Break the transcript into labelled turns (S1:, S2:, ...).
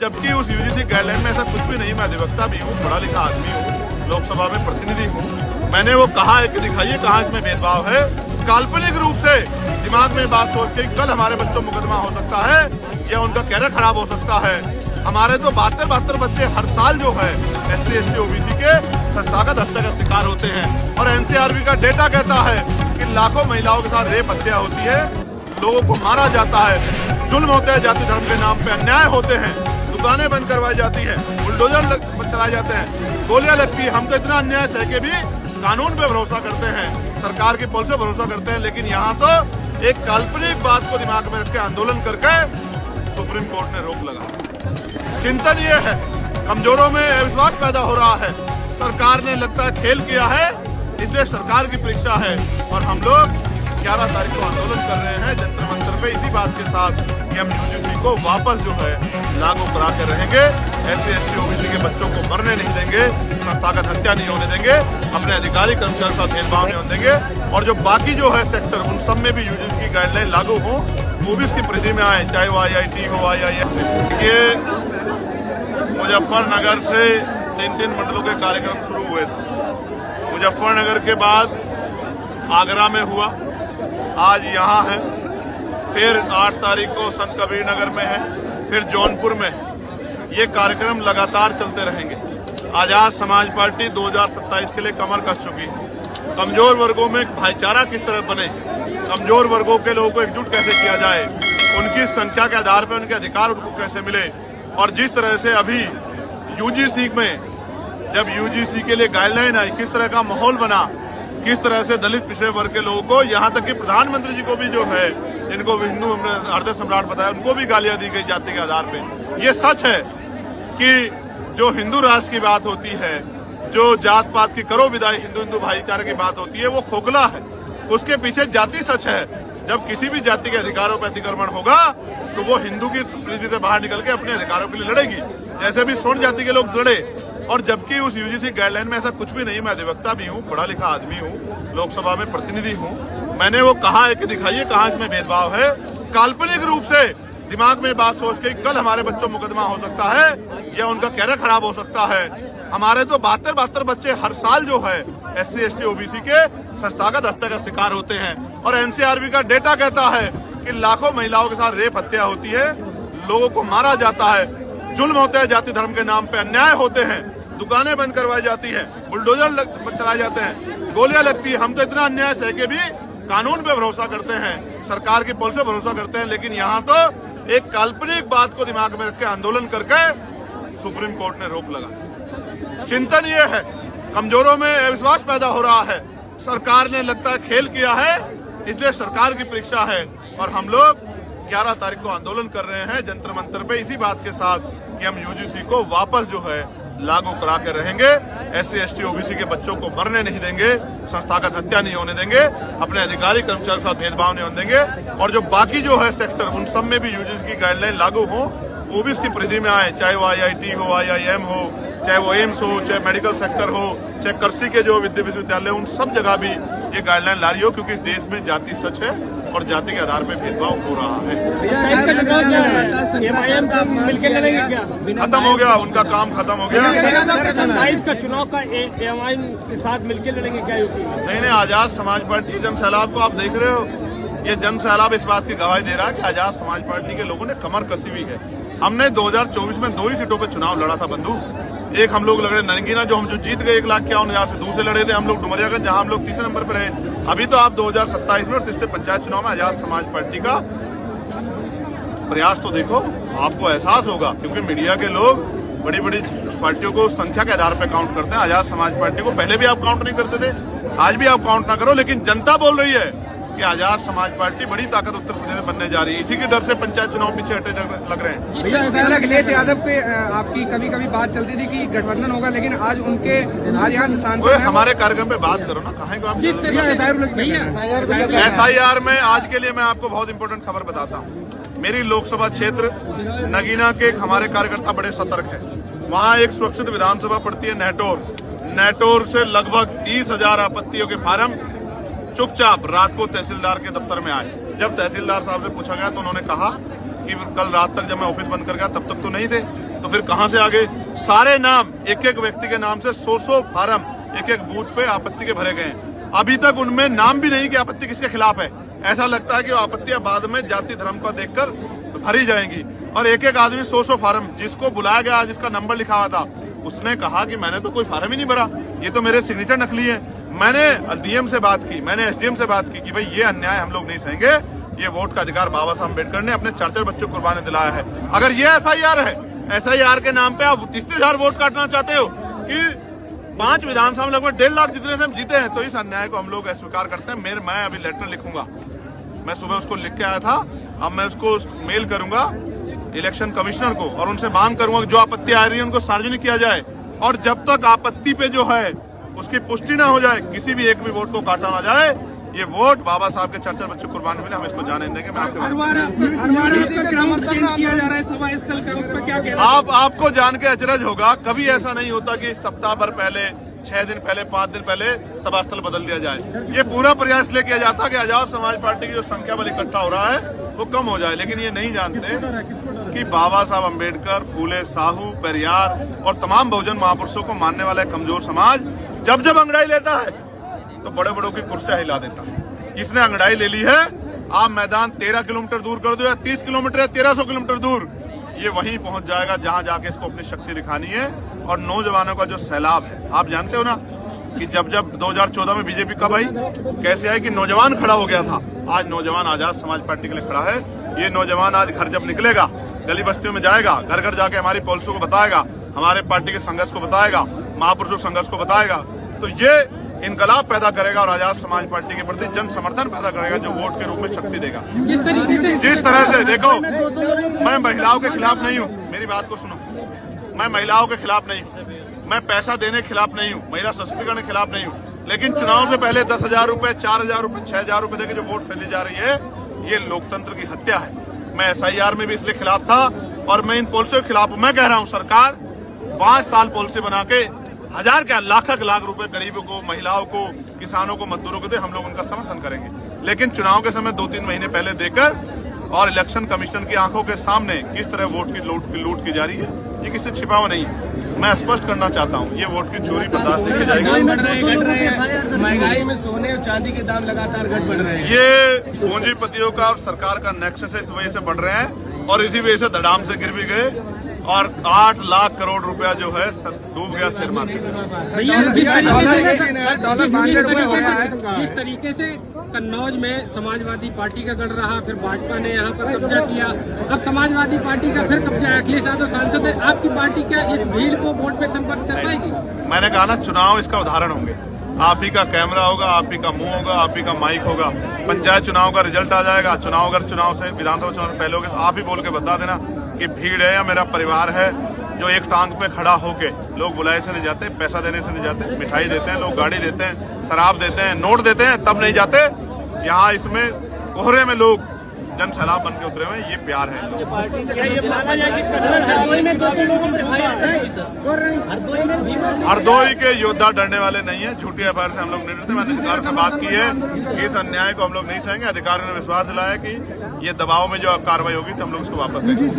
S1: जबकि उस UGC guideline में ऐसा कुछ भी नहीं। मैं अधिवक्ता भी हूँ, पढ़ा लिखा आदमी हूँ, लोकसभा में प्रतिनिधि हूँ। मैंने वो कहा है कि दिखाइए कहाँ इसमें भेदभाव है। काल्पनिक रूप से दिमाग में बात सोच के कल हमारे बच्चों मुकदमा हो सकता है या उनका कैरियर खराब हो सकता है। हमारे तो 72 बच्चे हर साल जो है SC ST OBC के संस्थागत हत्या का शिकार होते हैं। और NCRB का डेटा कहता है कि लाखों महिलाओं के साथ रेप हत्या होती है, लोगों को मारा जाता है, जुल्म होते हैं, जाति धर्म के नाम पे अन्याय होते हैं, दुकानें बंद करवाई जाती है, बुलडोजर चलाए जाते हैं, गोलियां लगती है। हम तो इतना अन्याय सह के भी कानून पे भरोसा करते हैं, सरकार की पुलिस पे भरोसा करते हैं, लेकिन यहाँ तो एक काल्पनिक बात को दिमाग में रख के आंदोलन करके सुप्रीम कोर्ट ने रोक लगा। चिंतन ये है, कमजोरों में अविश्वास पैदा हो रहा है। सरकार ने लगता है खेल किया है, इसलिए सरकार की परीक्षा है और हम लोग 11 तारीख को आंदोलन कर रहे हैं जंतर मंतर पे इसी बात के साथ कि हम यूजीसी को वापस जो है लागू करा के रहेंगे। SC ST OBC के बच्चों को मरने नहीं देंगे, संस्थागत हत्या नहीं होने देंगे, अपने अधिकारी कर्मचारी का भेदभाव नहीं होने देंगे और जो बाकी जो है सेक्टर उन सब में भी यूजीसी की गाइडलाइन लागू हो, वो भी इसकी परिधि में आए, चाहे वो IIT हो IIM। ये मुजफ्फरनगर से 3 मंडलों के कार्यक्रम शुरू हुए थे। मुजफ्फरनगर के बाद आगरा में हुआ, आज यहाँ है, फिर 8 तारीख को संत कबीर नगर में है, फिर जौनपुर में। ये कार्यक्रम लगातार चलते रहेंगे। आजाद समाज पार्टी 2027 के लिए कमर कस चुकी है। कमजोर वर्गों में भाईचारा किस तरह बने, कमजोर वर्गों के लोगों को एकजुट कैसे किया जाए, उनकी संख्या के आधार पर उनके अधिकार उनको कैसे मिले। और जिस तरह से अभी यूजीसी में जब यूजीसी के लिए गाइडलाइन आई, किस तरह का माहौल बना, किस तरह से दलित पिछड़े वर्ग के लोगों को, यहाँ तक कि प्रधानमंत्री जी को भी जो है जिनको हिंदू हृदय सम्राट बताया, उनको भी गालियां दी गई जाति के आधार पे। ये सच है कि जो हिंदू राष्ट्र की बात होती है, जो जात पात की करो विदाई, हिंदू भाईचारे की बात होती है, वो खोखला है। उसके पीछे जाति सच है। जब किसी भी जाति के अधिकारों पर अतिक्रमण होगा तो वो हिंदू की प्रीति से बाहर निकल के अपने अधिकारों के लिए लड़ेगी, जैसे भी स्वर्ण जाति के लोग लड़े। और जबकि उस यूजीसी गाइडलाइन में ऐसा कुछ भी नहीं। मैं अधिवक्ता भी हूँ, पढ़ा लिखा आदमी हूँ, लोकसभा में प्रतिनिधि हूँ। मैंने वो कहा है कि दिखाइए कहाँ इसमें भेदभाव है। काल्पनिक रूप से दिमाग में बात सोच के कल हमारे बच्चों मुकदमा हो सकता है या उनका कैरियर खराब हो सकता है। हमारे तो 72 बच्चे हर साल जो है SC ST OBC के संस्थागत हत्या का शिकार होते हैं। और NCRB का डेटा कहता है कि लाखों महिलाओं के साथ रेप हत्या होती है, लोगों को मारा जाता है, जुल्म होते हैं, जाति धर्म के नाम पे अन्याय होते हैं, दुकानें बंद करवाई जाती है, बुलडोजर चलाए जाते हैं, गोलियां लगती है। हम तो इतना अन्याय सह के भी कानून पे भरोसा करते हैं, सरकार की पुलिस पे भरोसा करते हैं, लेकिन यहाँ तो एक काल्पनिक बात को दिमाग में रख के आंदोलन करके सुप्रीम कोर्ट ने रोक लगा। चिंतन ये है, कमजोरों में अविश्वास पैदा हो रहा है। सरकार ने लगता है खेल किया है, इसलिए सरकार की परीक्षा है और हम लोग 11 तारीख को आंदोलन कर रहे हैं जंतर मंतर पे इसी बात के साथ कि हम यूजीसी को वापस जो है लागू करा के रहेंगे। SC ST OBC के बच्चों को मरने नहीं देंगे, संस्थागत हत्या नहीं होने देंगे, अपने अधिकारी कर्मचारी के साथ भेदभाव नहीं होने देंगे और जो बाकी जो है सेक्टर उन सब में भी यूजीसी की गाइडलाइन लागू हो, वो भी इसकी परिधि में आए, चाहे वो IIT हो IIM हो, चाहे वो एम्स हो, चाहे मेडिकल सेक्टर हो, चाहे कृषि के जो विश्वविद्यालय, उन सब जगह भी ये गाइडलाइन ला रही हो, क्योंकि इस देश में जाति सच है और जाति के आधार पर भेदभाव हो रहा है। खत्म हो गया, उनका काम खत्म हो गया।
S2: 27 का चुनाव का MIM के साथ मिलकर लड़ेंगे क्या यूपी में?
S1: नहीं, आजाद समाज पार्टी जन सैलाब को आप देख रहे हो, ये जन सैलाब इस बात की गवाही दे रहा है कि आजाद समाज पार्टी के लोगों ने कमर कसी हुई है। हमने 2024 में 2 ही सीटों पे चुनाव लड़ा था बंधु। एक हम लोग लड़े नरगिना, जो हम जीत गए 1,51,000 से। दूसरे लड़े थे हम लोग डुमरियागंज, जहां हम लोग तीसरे नंबर पर रहे। अभी तो आप 2027 में और तीसरे पंचायत चुनाव में आजाद समाज पार्टी का प्रयास तो देखो, आपको एहसास होगा, क्योंकि मीडिया के लोग बड़ी बड़ी पार्टियों को संख्या के आधार पर काउंट करते हैं। आजाद समाज पार्टी को पहले भी आप काउंट नहीं करते थे, आज भी आप काउंट ना करो, लेकिन जनता बोल रही है कि आजाद समाज पार्टी बड़ी ताकत उत्तर प्रदेश में बनने जा रही है। इसी के डर से पंचायत चुनाव पीछे हटे लग रहे हैं।
S3: भैया अखिलेश यादव पे आपकी कभी कभी बात चलती थी कि गठबंधन होगा, लेकिन आज यहाँ से सांसद
S1: हमारे कार्यक्रम पे बात करो ना, कहाँ को आप। SIR में आज के लिए मैं आपको बहुत इंपॉर्टेंट खबर बताता हूँ। मेरी लोकसभा क्षेत्र नगीना के हमारे कार्यकर्ता बड़े सतर्क है। वहाँ एक सुरक्षित विधानसभा पड़ती है नेटोर से लगभग 30,000 आपत्तियों के फार्म चुपचाप रात को तहसीलदार के दफ्तर में आए। जब तहसीलदार साहब से पूछा गया तो उन्होंने कहा कि कल रात तक जब मैं ऑफिस बंद कर गया तब तक तो नहीं थे। तो फिर कहां से आ गए? सारे नाम एक एक व्यक्ति के नाम से 100 फार्म एक एक बूथ पे आपत्ति के भरे गए हैं। अभी तक उनमें नाम भी नहीं कि आपत्ति किसके खिलाफ है। ऐसा लगता है कि वो आपत्तियां बाद में जाति धर्म को देखकर भरी जाएंगी। और एक एक आदमी 100 फार्म, जिसको बुलाया गया, जिसका नंबर लिखा हुआ था, उसने कहा कि मैंने तो कोई फार्म ही नहीं भरा, ये तो मेरे सिग्नेचर नकली है। मैंने डीएम से बात की, मैंने एसडीएम से बात की कि भाई ये अन्याय हम लोग नहीं सहेंगे। ये वोट का अधिकार बाबा साहब अम्बेडकर ने अपने 4 बच्चों को कुर्बानी दिलाया है। अगर ये एसआईआर है, एसआईआर के नाम पे आप 30,000 वोट काटना चाहते हो कि 5 विधानसभा में लगभग 1.5 लाख जितने से हम जीते हैं, तो इस अन्याय को हम लोग अस्वीकार करते हैं। मैं अभी लेटर लिखूंगा, मैं सुबह उसको लिख के आया था, अब मैं उसको मेल करूंगा इलेक्शन कमिश्नर को और उनसे मांग करूंगा कि जो आपत्ति आ रही है उनको सार्वजनिक किया जाए। और जब तक आपत्ति पे जो है उसकी पुष्टि ना हो जाए, किसी भी एक भी वोट को काटा ना जाए, ये वोट बाबा साहब के 4 बच्चों को कुर्बानी मिले, हम इसको जाने देंगे। मैं आपको जान के अचरज होगा, कभी ऐसा नहीं होता कि सप्ताह भर पहले, 6 दिन पहले, 5 दिन पहले सभा स्थल बदल दिया जाए। ये पूरा प्रयास लेके किया जाता है कि आजाद समाज पार्टी की जो संख्या बल इकट्ठा हो रहा है वो कम हो जाए। लेकिन ये नहीं जानते कि बाबा साहब अम्बेडकर, फूले, साहू, पेरियार और तमाम बहुजन महापुरुषों को मानने वाला कमजोर समाज जब अंगड़ाई लेता है तो बड़े बड़ों की कुर्सियां हिला देता है। इसने अंगड़ाई ले ली है। आप मैदान 13 किलोमीटर दूर कर दो या 30 किलोमीटर या 1300 किलोमीटर दूर, ये वहीं पहुंच जाएगा जहां जाके इसको अपनी शक्ति दिखानी है। और नौजवानों का जो सैलाब है, आप जानते हो ना कि जब 2014 में बीजेपी कब आई, कैसे आई कि नौजवान खड़ा हो गया था। आज नौजवान आजाद समाज पार्टी के लिए खड़ा है। ये नौजवान आज घर जब निकलेगा, गली बस्तियों में जाएगा, घर घर जाके हमारी पॉलिसियों को बताएगा, हमारे पार्टी के संघर्ष को बताएगा, महापुरुषों संघर्ष को बताएगा, तो ये इनकलाब पैदा करेगा और आजाद समाज पार्टी के प्रति जन समर्थन पैदा करेगा, जो वोट के रूप में शक्ति देगा। जिस तरह से देखो, मैं महिलाओं के खिलाफ नहीं हूँ, मेरी बात को सुनो, मैं महिलाओं के खिलाफ नहीं हूँ, मैं पैसा देने के खिलाफ नहीं हूँ, महिला सशक्तिकरण के खिलाफ नहीं हूँ, लेकिन चुनाव से पहले 10,000 रुपए, 4,000 रुपए, 6,000 रुपए देकर जो वोट खरीदी जा रही है, ये लोकतंत्र की हत्या है। मैं एसआईआर में भी इसलिए खिलाफ था और मैं इन पॉलिसियों के खिलाफ हूं। मैं कह रहा हूं सरकार 5 साल पॉलिसी बना के 1000 क्या लाख रुपए गरीबों को, महिलाओं को, किसानों को, मजदूरों को दे, हम लोग उनका समर्थन करेंगे। लेकिन चुनाव के समय 2-3 महीने पहले देकर और इलेक्शन कमीशन की आंखों के सामने किस तरह वोट की लूट की जा रही है, ये किसी से छिपा हुआ नहीं है। मैं स्पष्ट करना चाहता हूँ, ये वोट की चोरी बर्दाश्त नहीं की जाएगी।
S3: महंगाई में सोने और चांदी के दाम लगातार घट बढ़ रहे हैं।
S1: ये पूंजीपतियों का और सरकार का नेक्सस इस वजह से बढ़ रहे हैं और इसी वजह से धड़ाम से गिर भी गए और 8 लाख करोड़ रुपया जो है डूब गया शेयर मार्केट में।
S2: जिस तरीके से कन्नौज में समाजवादी पार्टी का गढ़ रहा, फिर भाजपा ने यहाँ पर कब्जा किया, अब समाजवादी पार्टी का फिर कब्जा है। अखिलेश यादव सांसद है, आपकी पार्टी क्या इस भीड़ को वोट पे कन्वर्ट कर पाएगी?
S1: मैंने कहा ना, चुनाव इसका उदाहरण होंगे। आप ही का कैमरा होगा, आप ही का मुंह होगा, आप ही का माइक होगा। पंचायत चुनाव का रिजल्ट आ जाएगा, चुनाव अगर चुनाव से विधानसभा चुनाव से पहले होगा तो आप ही बोल के बता देना कि भीड़ है या मेरा परिवार है जो एक टांग पे खड़ा होके, लोग बुलाए से नहीं जाते, पैसा देने से नहीं जाते, मिठाई देते हैं लोग, गाड़ी देते हैं, शराब देते हैं, नोट देते हैं, तब नहीं जाते। यहाँ इसमें कोहरे में लोग जन सैलाब बन के उतरे हुए हैं, ये प्यार है। हरदोई के योद्धा डरने वाले नहीं है, झूठी एफआईआर से हम लोग नहीं डरते। मैंने अधिकार से बात की है कि इस अन्याय को हम लोग नहीं सहेंगे। अधिकारियों ने विश्वास दिलाया कि ये दबाव में जो कार्रवाई होगी तो हम लोग उसको वापस देंगे।